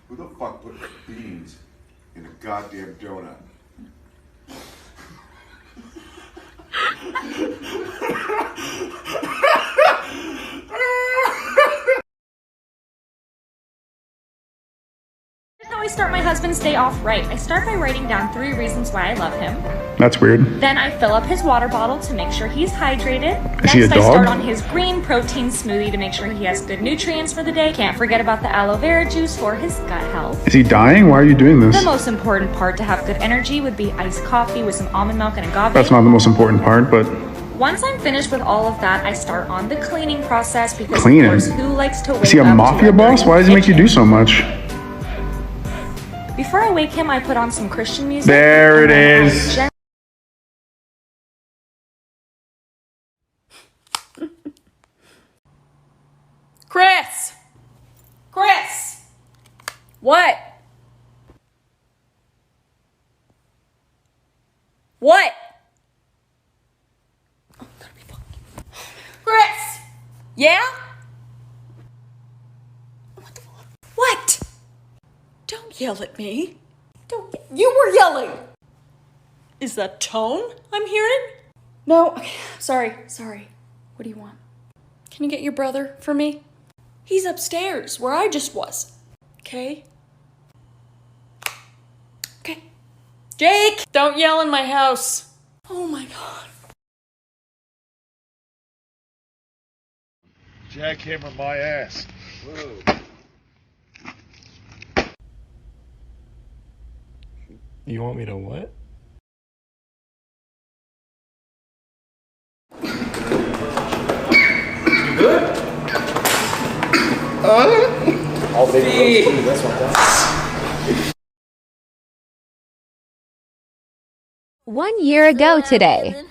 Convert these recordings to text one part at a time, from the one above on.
Who the fuck put beans in a goddamn donut? How I start my husband's day off right. I start by writing down 3 reasons why I love him. That's weird. Then I fill up his water bottle to make sure he's hydrated. Is he a Next, I dog? start on his green protein smoothie to make sure he has good nutrients for the day. Can't forget about the aloe vera juice for his gut health. Is he dying? Why are you doing this? The most important part to have good energy would be iced coffee with some almond milk and agave. That's not the most important part, but Once I'm finished with all of that, I start on the cleaning process because Cleaning? of course, who likes to wake is he a up to mafia boss? dirty Why does he make you do kitchen? so much? Before I wake him, I put on some Christian music. There and it then I is. Chris! Chris! What? What? Chris! Yeah? What? Don't yell at me. You were yelling. Is that tone I'm hearing? No, okay, sorry. What do you want? Can you get your brother for me? He's upstairs, where I just was. Okay? Okay. Jake! Don't yell in my house. Oh my god. Jackhammer my ass. Whoa. You want me to what? All big roast, that's what that. 1 year ago today.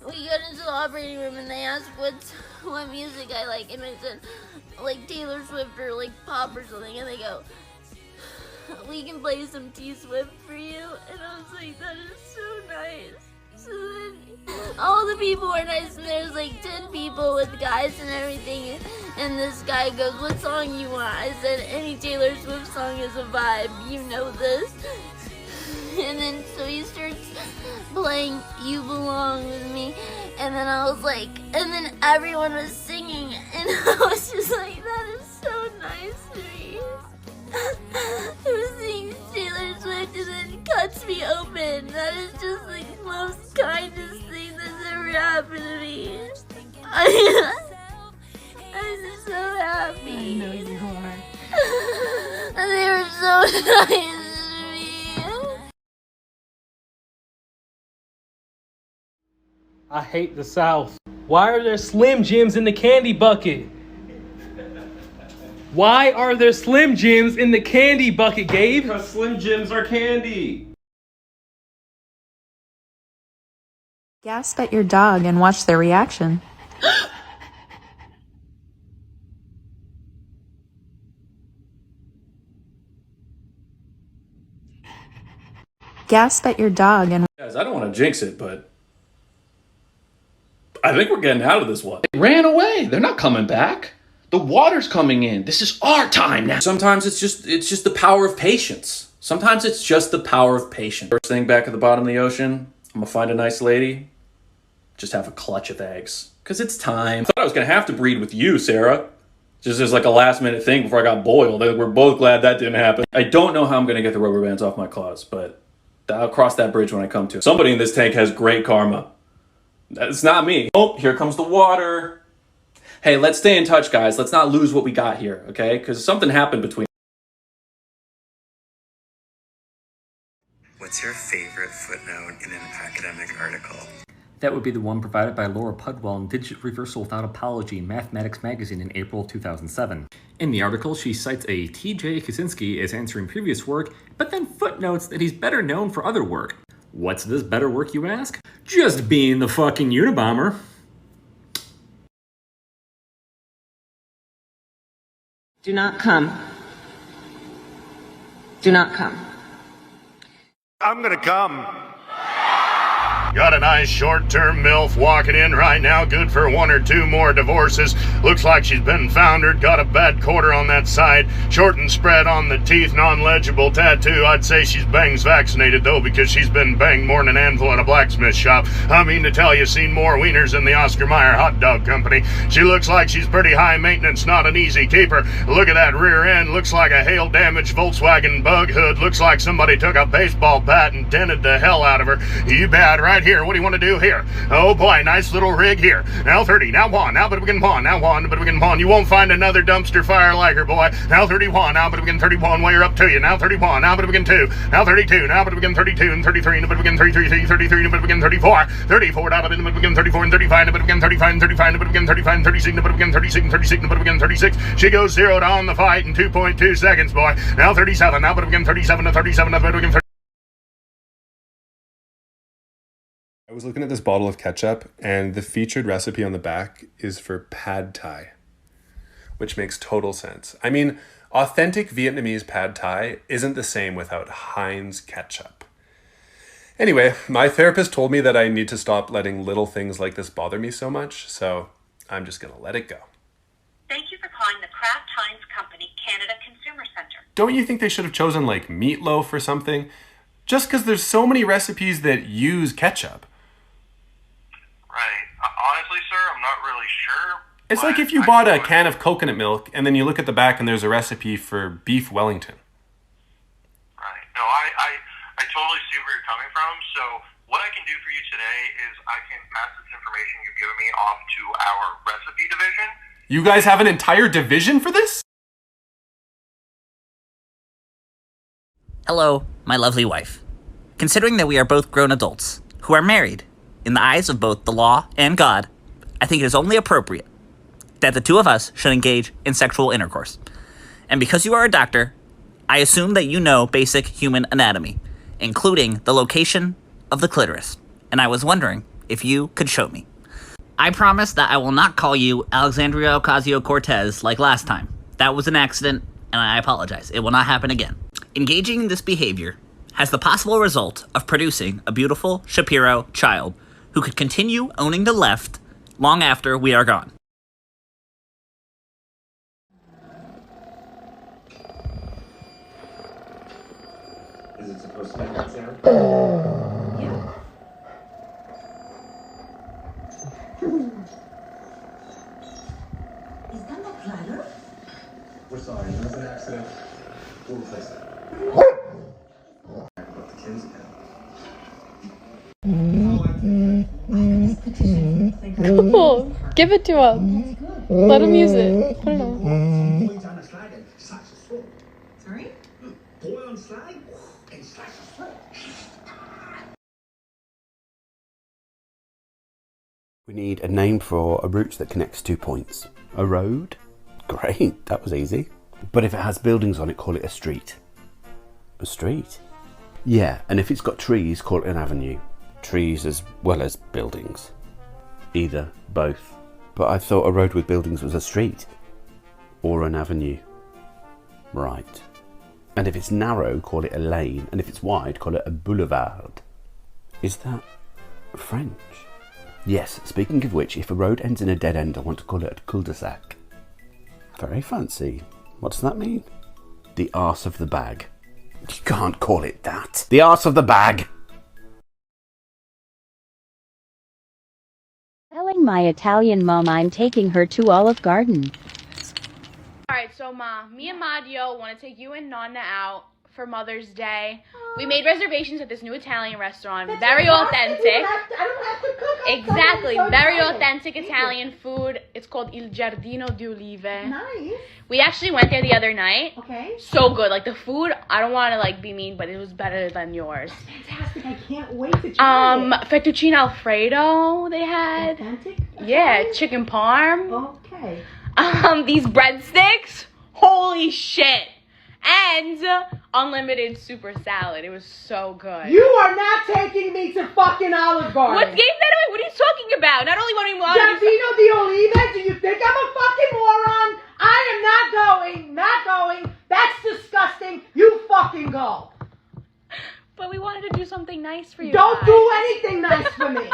We got into the operating room and they asked what music I like, and I said like Taylor Swift or like pop or something, and they go, "We can play some T Swift for you," and I was like, "That is so nice." So then all the people were nice, and there's like 10 people with guys and everything, and this guy goes, "What song you want?" I said, "Any Taylor Swift song is a vibe, you know this." And then so he starts playing "You Belong With Me," and then I was like, and then everyone was singing, and I was just like, that is so nice to me. Who sings Taylor Swift and then cuts me open? That is just like the most kindest thing that's ever happened to me. I'm just so happy. I know you are. And they were so nice to me. I hate the South. Why are there Slim Jims in the candy bucket? Why are there Slim Jims in the candy bucket, Gabe? Because Slim Jims are candy. Gasp at your dog and watch their reaction. Gasp at your dog and Guys, I don't want to jinx it, but I think we're getting out of this one. They ran away. They're not coming back. The water's coming in. This is our time now. Sometimes it's just the power of patience. Sometimes it's just the power of patience. First thing back at the bottom of the ocean, I'm gonna find a nice lady. Just have a clutch of eggs. Cause it's time. I thought I was gonna have to breed with you, Sarah. Just as like a last minute thing before I got boiled. We're both glad that didn't happen. I don't know how I'm gonna get the rubber bands off my claws, but I'll cross that bridge when I come to it. Somebody in this tank has great karma. It's not me. Oh, here comes the water. Hey, let's stay in touch, guys. Let's not lose what we got here, okay? Because something happened between. What's your favorite footnote in an academic article? That would be the one provided by Laura Pudwell in Digit Reversal Without Apology in Mathematics Magazine in April of 2007. In the article, she cites a T.J. Kaczynski as answering previous work, but then footnotes that he's better known for other work. What's this better work, you ask? Just being the fucking Unabomber. Do not come. Do not come. I'm gonna come. Got a nice short-term MILF walking in right now, good for 1 or 2 more divorces. Looks like she's been foundered, got a bad quarter on that side, short and spread on the teeth, non-legible tattoo. I'd say she's bangs vaccinated though, because she's been banged more than an anvil in a blacksmith shop. I mean to tell you, seen more wieners than the Oscar Mayer hot dog company. She looks like she's pretty high maintenance, not an easy keeper. Look at that rear end, looks like a hail-damaged Volkswagen bug hood. Looks like somebody took a baseball bat and dented the hell out of her. You bad, right here. What do you want to do here? Oh boy, nice little rig here. Now 30, now 1, now but we can pawn, now 1, but we can pawn. You won't find another dumpster fire like her, boy. Now 31, now but we can 31, way up to you. Now 31, now but we can 2, now 32, now but we can 32 and 33, now but we can 33, 33, but we can 34, 34, now but we can 34 and 35, now but we can 35 and 35, now but we can 35 and 36, now but we can 36 and 36, now but we can 36. She goes 0 to on the fight in 2.2 seconds, boy. Now 37, now but we can 37 to 37, now but we can 30. I was looking at this bottle of ketchup, and the featured recipe on the back is for pad thai, which makes total sense. I mean, authentic Vietnamese pad thai isn't the same without Heinz ketchup. Anyway, my therapist told me that I need to stop letting little things like this bother me so much, so I'm just gonna let it go. Thank you for calling the Kraft Heinz Company Canada Consumer Center. Don't you think they should have chosen like meatloaf or something? Just because there's so many recipes that use ketchup. Right. Honestly, sir, I'm not really sure. It's like if you bought a can of coconut milk and then you look at the back and there's a recipe for beef Wellington. Right. No, I totally see where you're coming from. So what I can do for you today is I can pass this information you've given me off to our recipe division. You guys have an entire division for this? Hello, my lovely wife. Considering that we are both grown adults who are married in the eyes of both the law and God, I think it is only appropriate that the two of us should engage in sexual intercourse. And because you are a doctor, I assume that you know basic human anatomy, including the location of the clitoris. And I was wondering if you could show me. I promise that I will not call you Alexandria Ocasio-Cortez like last time. That was an accident, and I apologize. It will not happen again. Engaging in this behavior has the possible result of producing a beautiful Shapiro child who could continue owning the left long after we are gone. Is it supposed to be that, Sarah? Yeah. Is that my bladder? We're sorry, it was an accident. We'll replace it. About the kids again. Cool. Give it to him. Let him use it. Put it on. Sorry? Boy on slide and slash a foot. We need a name for a route that connects 2 points. A road? Great, that was easy. But if it has buildings on it, call it a street. A street? Yeah, and if it's got trees, call it an avenue. Trees as well as buildings. Either, both. But I thought a road with buildings was a street. Or an avenue. Right. And if it's narrow, call it a lane. And if it's wide, call it a boulevard. Is that French? Yes, speaking of which, if a road ends in a dead end, I want to call it a cul-de-sac. Very fancy. What does that mean? The arse of the bag. You can't call it that. The arse of the bag! Telling my Italian mom I'm taking her to Olive Garden. Alright, so Ma, me and Madio want to take you and Nonna out for Mother's Day. We made reservations at this new Italian restaurant. Very authentic. I don't have to cook. Exactly. Very authentic Italian food. It's called Il Giardino di Olive. Nice. We actually went there the other night. Okay. So good. Like the food, I don't want to be mean, but it was better than yours. Fantastic. I can't wait to try it. Fettuccine Alfredo they had. Authentic? Yeah, chicken parm. Okay. These breadsticks. Holy shit. And unlimited super salad. It was so good. You are not taking me to fucking Olive Garden. What gave that away? What are you talking about? Not only wanting one. Giardino di Olive? Do you think I'm a fucking moron? I am not going. Not going. That's disgusting. You fucking go. But but we wanted to do something nice for you. Don't guys. do anything nice for me.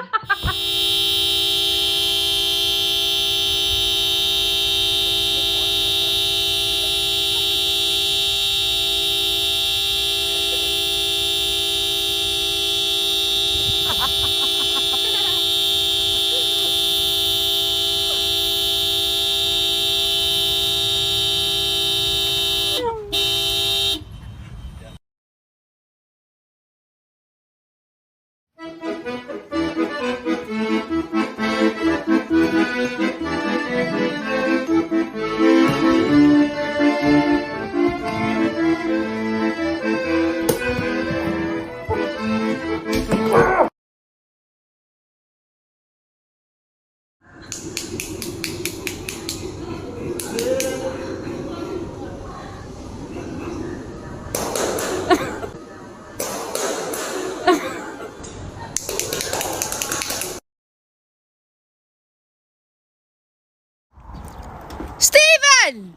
Stephen!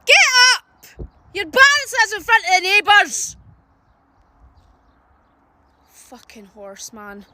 Get up! You're embarrassing us in front of the neighbours! Fucking horse, man.